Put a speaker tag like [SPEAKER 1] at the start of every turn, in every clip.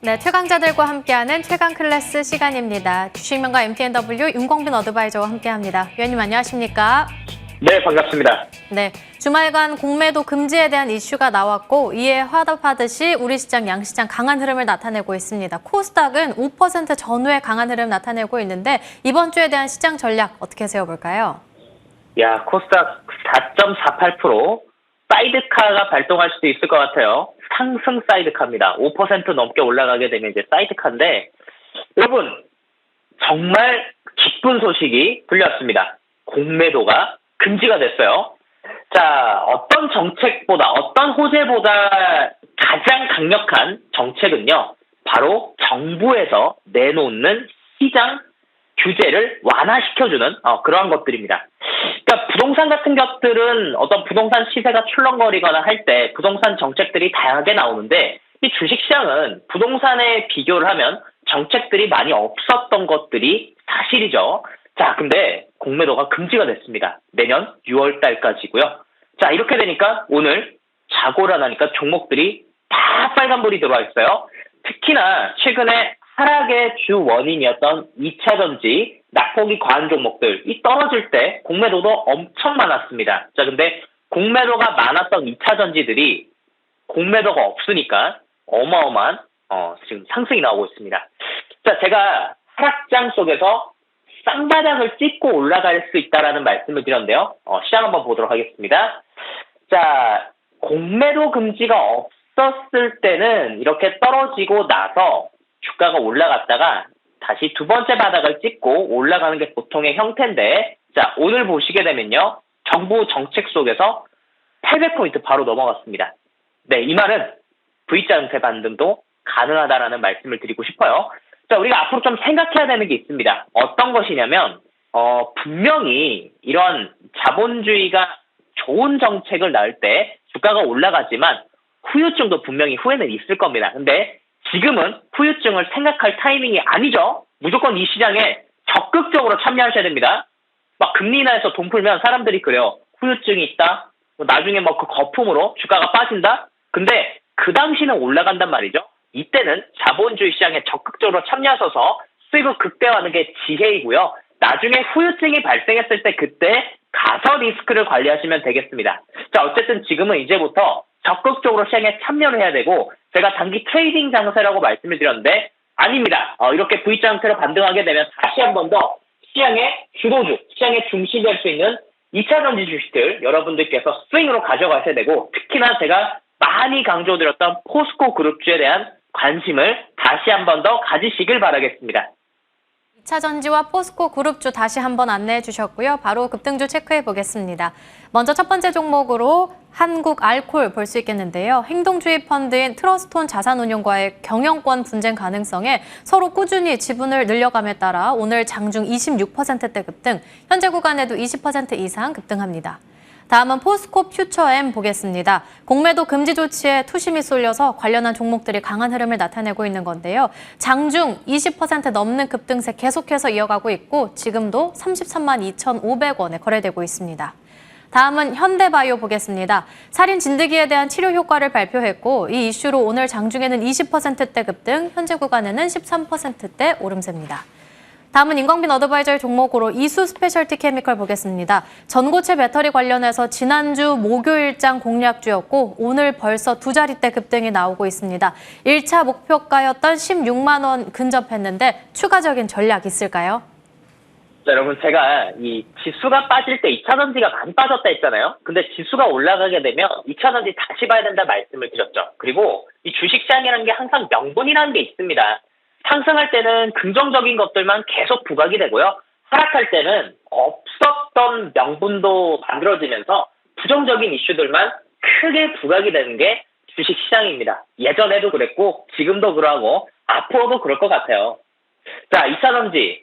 [SPEAKER 1] 네, 최강자들과 함께하는 최강 클래스 시간입니다. 주식명가 MTNW 윤광빈 어드바이저와 함께합니다. 위원님 안녕하십니까?
[SPEAKER 2] 네, 반갑습니다.
[SPEAKER 1] 네, 주말간 공매도 금지에 대한 이슈가 나왔고 이에 화답하듯이 우리 시장, 양시장 강한 흐름을 나타내고 있습니다. 코스닥은 5% 전후의 강한 흐름 나타내고 있는데 이번 주에 대한 시장 전략 어떻게 세워볼까요?
[SPEAKER 2] 야, 코스닥 4.48% 사이드카가 발동할 수도 있을 것 같아요. 상승 사이드카입니다. 5% 넘게 올라가게 되면 이제 사이드카인데, 여러분 정말 기쁜 소식이 들렸습니다. 공매도가 금지가 됐어요. 자, 어떤 정책보다, 어떤 호재보다 가장 강력한 정책은요, 바로 정부에서 내놓는 시장 규제를 완화시켜주는 그러한 것들입니다. 그러니까 부동산 같은 것들은 어떤 부동산 시세가 출렁거리거나 할 때 부동산 정책들이 다양하게 나오는데, 이 주식시장은 부동산에 비교를 하면 정책들이 많이 없었던 것들이 사실이죠. 자, 근데 공매도가 금지가 됐습니다. 내년 6월 달까지고요. 자, 이렇게 되니까 오늘 자고라 나니까 종목들이 다 빨간불이 들어와 있어요. 특히나 최근에 하락의 주 원인이었던 2차전지, 낙폭이 과한 종목들, 이 떨어질 때 공매도도 엄청 많았습니다. 자, 근데 공매도가 많았던 2차전지들이 공매도가 없으니까 어마어마한 지금 상승이 나오고 있습니다. 자, 제가 하락장 속에서 쌍바닥을 찍고 올라갈 수 있다라는 말씀을 드렸는데요. 시장 한번 보도록 하겠습니다. 자, 공매도 금지가 없었을 때는 이렇게 떨어지고 나서 주가가 올라갔다가 다시 두 번째 바닥을 찍고 올라가는 게 보통의 형태인데, 자, 오늘 보시게 되면요, 정부 정책 속에서 800포인트 바로 넘어갔습니다. 네, 이 말은 V자 형태 반등도 가능하다라는 말씀을 드리고 싶어요. 자, 우리가 앞으로 좀 생각해야 되는 게 있습니다. 어떤 것이냐면, 분명히 이런 자본주의가 좋은 정책을 낳을 때 주가가 올라가지만 후유증도 분명히 후에는 있을 겁니다. 근데 지금은 후유증을 생각할 타이밍이 아니죠. 무조건 이 시장에 적극적으로 참여하셔야 됩니다. 막 금리 인하해서 돈 풀면 사람들이 그래요. 후유증이 있다. 나중에 뭐 그 거품으로 주가가 빠진다. 근데 그 당시는 올라간단 말이죠. 이때는 자본주의 시장에 적극적으로 참여하셔서 수익을 극대화하는 게 지혜이고요. 나중에 후유증이 발생했을 때 그때 가서 리스크를 관리하시면 되겠습니다. 자, 어쨌든 지금은 이제부터 적극적으로 시장에 참여를 해야 되고, 제가 단기 트레이딩 장세라고 말씀을 드렸는데 아닙니다. 이렇게 V자 형태로 반등하게 되면 다시 한 번 더 시장의 주도주, 시장의 중심이 될 수 있는 2차전지 주식들 여러분들께서 스윙으로 가져가셔야 되고, 특히나 제가 많이 강조드렸던 포스코 그룹주에 대한 관심을 다시 한 번 더 가지시길 바라겠습니다.
[SPEAKER 1] 2차전지와 포스코 그룹주 다시 한번 안내해 주셨고요. 바로 급등주 체크해 보겠습니다. 먼저 첫 번째 종목으로 한국알콜 볼 수 있겠는데요. 행동주의 펀드인 트러스톤 자산운용과의 경영권 분쟁 가능성에 서로 꾸준히 지분을 늘려감에 따라 오늘 장중 26%대 급등, 현재 구간에도 20% 이상 급등합니다. 다음은 포스코 퓨처엠 보겠습니다. 공매도 금지 조치에 투심이 쏠려서 관련한 종목들이 강한 흐름을 나타내고 있는 건데요. 장중 20% 넘는 급등세 계속해서 이어가고 있고 지금도 33만 2,500원에 거래되고 있습니다. 다음은 현대바이오 보겠습니다. 살인 진드기에 대한 치료 효과를 발표했고 이 이슈로 오늘 장중에는 20%대 급등, 현재 구간에는 13%대 오름세입니다. 다음은 인광빈 어드바이저의 종목으로 이수 스페셜티 케미컬 보겠습니다. 전고체 배터리 관련해서 지난주 목요일장 공략주였고 오늘 벌써 두 자릿대 급등이 나오고 있습니다. 1차 목표가였던 16만 원 근접했는데 추가적인 전략 있을까요?
[SPEAKER 2] 자, 여러분, 제가 이 지수가 빠질 때 2차전지가 많이 빠졌다 했잖아요. 근데 지수가 올라가게 되면 2차전지 다시 봐야 된다 말씀을 드렸죠. 그리고 이 주식시장이라는 게 항상 명분이라는 게 있습니다. 상승할 때는 긍정적인 것들만 계속 부각이 되고요. 하락할 때는 없었던 명분도 만들어지면서 부정적인 이슈들만 크게 부각이 되는 게 주식시장입니다. 예전에도 그랬고 지금도 그러하고 앞으로도 그럴 것 같아요. 자, 2차전지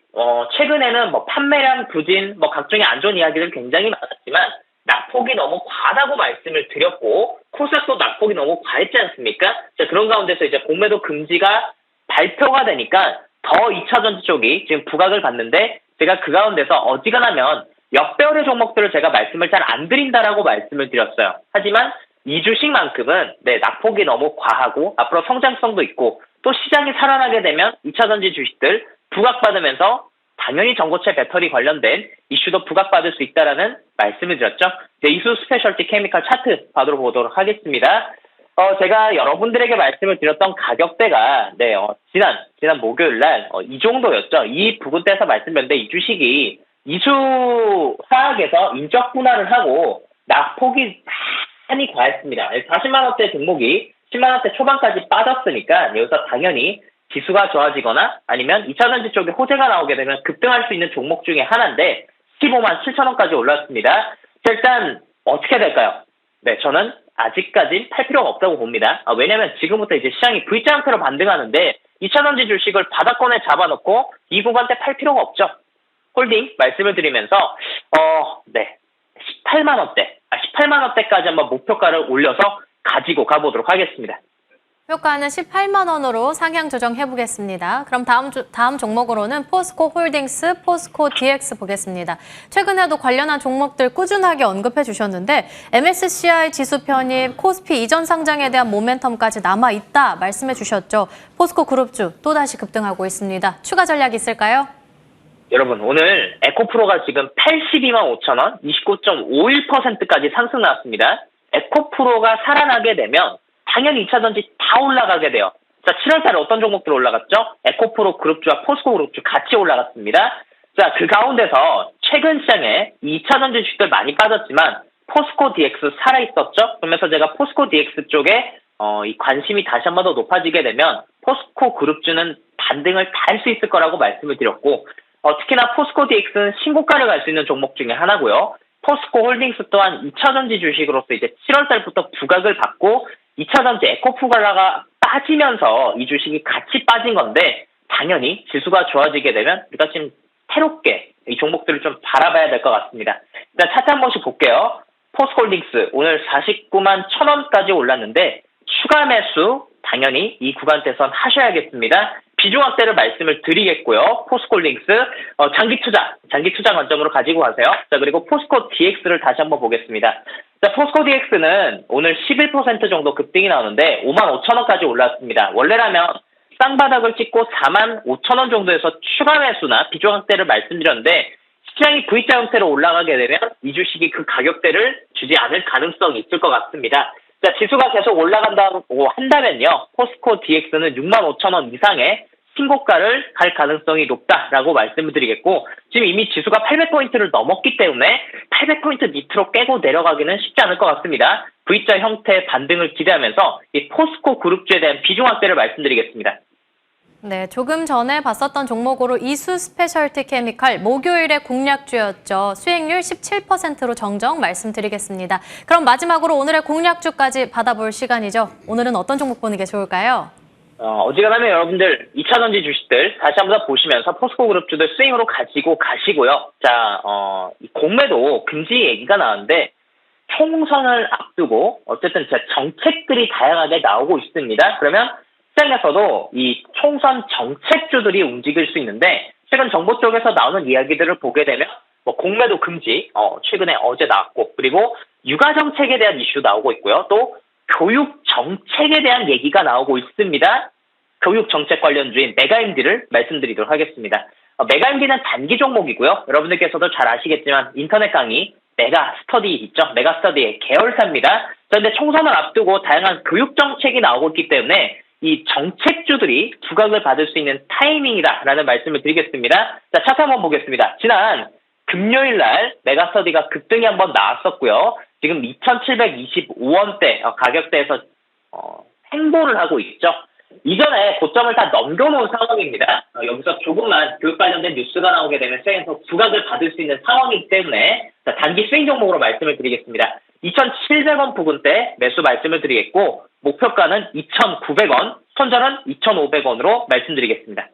[SPEAKER 2] 최근에는 뭐 판매량 부진, 각종의 안 좋은 이야기들 굉장히 많았지만 낙폭이 너무 과하다고 말씀을 드렸고 코스닥도 낙폭이 너무 과했지 않습니까? 자, 그런 가운데서 이제 공매도 금지가 발표가 되니까 더 2차전지 쪽이 지금 부각을 받는데, 제가 그 가운데서 어지간하면 역배열의 종목들을 제가 말씀을 잘 안 드린다라고 말씀을 드렸어요. 하지만 이 주식만큼은 낙폭이 너무 과하고 앞으로 성장성도 있고 또 시장이 살아나게 되면 2차전지 주식들 부각받으면서 당연히 전고체 배터리 관련된 이슈도 부각받을 수 있다라는 말씀을 드렸죠. 이수 스페셜티 케미칼 차트 받으러 보도록 하겠습니다. 제가 여러분들에게 말씀을 드렸던 가격대가 지난 목요일 날 이 정도였죠. 이 부분대에서 말씀드렸는데 이 주식이 이수 화학에서 인적 분할을 하고 낙폭이 많이 과했습니다. 40만 원대 종목이 10만 원대 초반까지 빠졌으니까 여기서 당연히 지수가 좋아지거나 아니면 2차전지 쪽에 호재가 나오게 되면 급등할 수 있는 종목 중에 하나인데 15만 7천 원까지 올랐습니다. 자, 일단 어떻게 될까요? 네, 저는 아직까지 팔 필요가 없다고 봅니다. 왜냐하면 지금부터 이제 시장이 V자 형태로 반등하는데 2차전지 주식을 바닥권에 잡아놓고 이 구간대 팔 필요가 없죠. 홀딩 말씀을 드리면서 18만 원대까지 한번 목표가를 올려서 가지고 가보도록 하겠습니다.
[SPEAKER 1] 목표가는 18만 원으로 상향 조정해 보겠습니다. 그럼 다음 종목으로는 포스코 홀딩스, 포스코 DX 보겠습니다. 최근에도 관련한 종목들 꾸준하게 언급해 주셨는데 MSCI 지수 편입, 코스피 이전 상장에 대한 모멘텀까지 남아 있다 말씀해 주셨죠. 포스코 그룹주 또다시 급등하고 있습니다. 추가 전략 있을까요?
[SPEAKER 2] 여러분 오늘 에코프로가 지금 82만 5천 원, 29.51%까지 상승 나왔습니다. 에코프로가 살아나게 되면 당연히 2차전지 다 올라가게 돼요. 자, 7월달에 어떤 종목들 올라갔죠? 에코프로 그룹주와 포스코 그룹주 같이 올라갔습니다. 자, 그 가운데서 최근 시장에 2차전지 주식들 많이 빠졌지만 포스코 DX 살아있었죠? 그러면서 제가 포스코 DX 쪽에 이 관심이 다시 한 번 더 높아지게 되면 포스코 그룹주는 반등을 다 할 수 있을 거라고 말씀을 드렸고 특히나 포스코 DX는 신고가를 갈 수 있는 종목 중에 하나고요. 포스코 홀딩스 또한 2차전지 주식으로서 이제 7월달부터 부각을 받고 2차전지 에코프갈라가 빠지면서 이 주식이 같이 빠진 건데 당연히 지수가 좋아지게 되면 우리가 지금 새롭게 이 종목들을 좀 바라봐야 될 것 같습니다. 일단 차트 한 번씩 볼게요. 포스코홀딩스 오늘 49만 1,000원까지 올랐는데 추가 매수 당연히 이 구간대선 하셔야겠습니다. 비중 확대를 말씀을 드리겠고요. 포스코홀딩스 장기 투자 관점으로 가지고 가세요. 자, 그리고 포스코 DX를 다시 한번 보겠습니다. 자, 포스코 DX는 오늘 11% 정도 급등이 나오는데 5만 5천 원까지 올랐습니다. 원래라면 쌍바닥을 찍고 4만 5천 원 정도에서 추가 매수나 비중 확대를 말씀드렸는데 시장이 V자 형태로 올라가게 되면 이 주식이 그 가격대를 주지 않을 가능성이 있을 것 같습니다. 자, 지수가 계속 올라간다고 한다면요. 포스코 DX는 6만 5천 원 이상의 신고가를 갈 가능성이 높다라고 말씀을 드리겠고 지금 이미 지수가 800포인트를 넘었기 때문에 800포인트 밑으로 깨고 내려가기는 쉽지 않을 것 같습니다. V자 형태의 반등을 기대하면서 이 포스코 그룹주에 대한 비중 확대를 말씀드리겠습니다.
[SPEAKER 1] 네, 조금 전에 봤었던 종목으로 이수 스페셜티 케미칼 목요일에 공략주였죠. 수익률 17%로 정정 말씀드리겠습니다. 그럼 마지막으로 오늘의 공략주까지 받아볼 시간이죠. 오늘은 어떤 종목 보는 게 좋을까요?
[SPEAKER 2] 어지간하면 여러분들 2차전지 주식들 다시 한번 더 보시면서 포스코 그룹주들 스윙으로 가지고 가시고요. 자, 이 공매도 금지 얘기가 나왔는데 총선을 앞두고 어쨌든 정책들이 다양하게 나오고 있습니다. 그러면 시장에서도 이 총선 정책주들이 움직일 수 있는데 최근 정부 쪽에서 나오는 이야기들을 보게 되면 공매도 금지 최근에 어제 나왔고 그리고 육아 정책에 대한 이슈 나오고 있고요. 또 교육 정책에 대한 얘기가 나오고 있습니다. 교육 정책 관련주인 메가임디를 말씀드리도록 하겠습니다. 메가임디는 단기 종목이고요. 여러분들께서도 잘 아시겠지만 인터넷 강의 메가스터디 있죠. 메가스터디의 계열사입니다. 그런데 총선을 앞두고 다양한 교육 정책이 나오고 있기 때문에 이 정책주들이 부각을 받을 수 있는 타이밍이다라는 말씀을 드리겠습니다. 자, 차트 한번 보겠습니다. 지난 금요일 날 메가스터디가 급등이 한번 나왔었고요. 지금 2,725원대 가격대에서 횡보를 하고 있죠. 이전에 고점을 다 넘겨놓은 상황입니다. 여기서 조금만 교육 관련된 뉴스가 나오게 되면 시장에서 부각을 받을 수 있는 상황이기 때문에 단기 스윙 종목으로 말씀을 드리겠습니다. 2,700원 부근대 매수 말씀을 드리겠고 목표가는 2,900원, 손절은 2,500원으로 말씀드리겠습니다.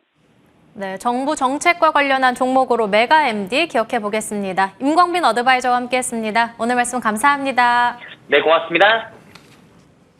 [SPEAKER 1] 네, 정부 정책과 관련한 종목으로 메가MD 기억해 보겠습니다. 임광빈 어드바이저와 함께했습니다. 오늘 말씀 감사합니다.
[SPEAKER 2] 네, 고맙습니다.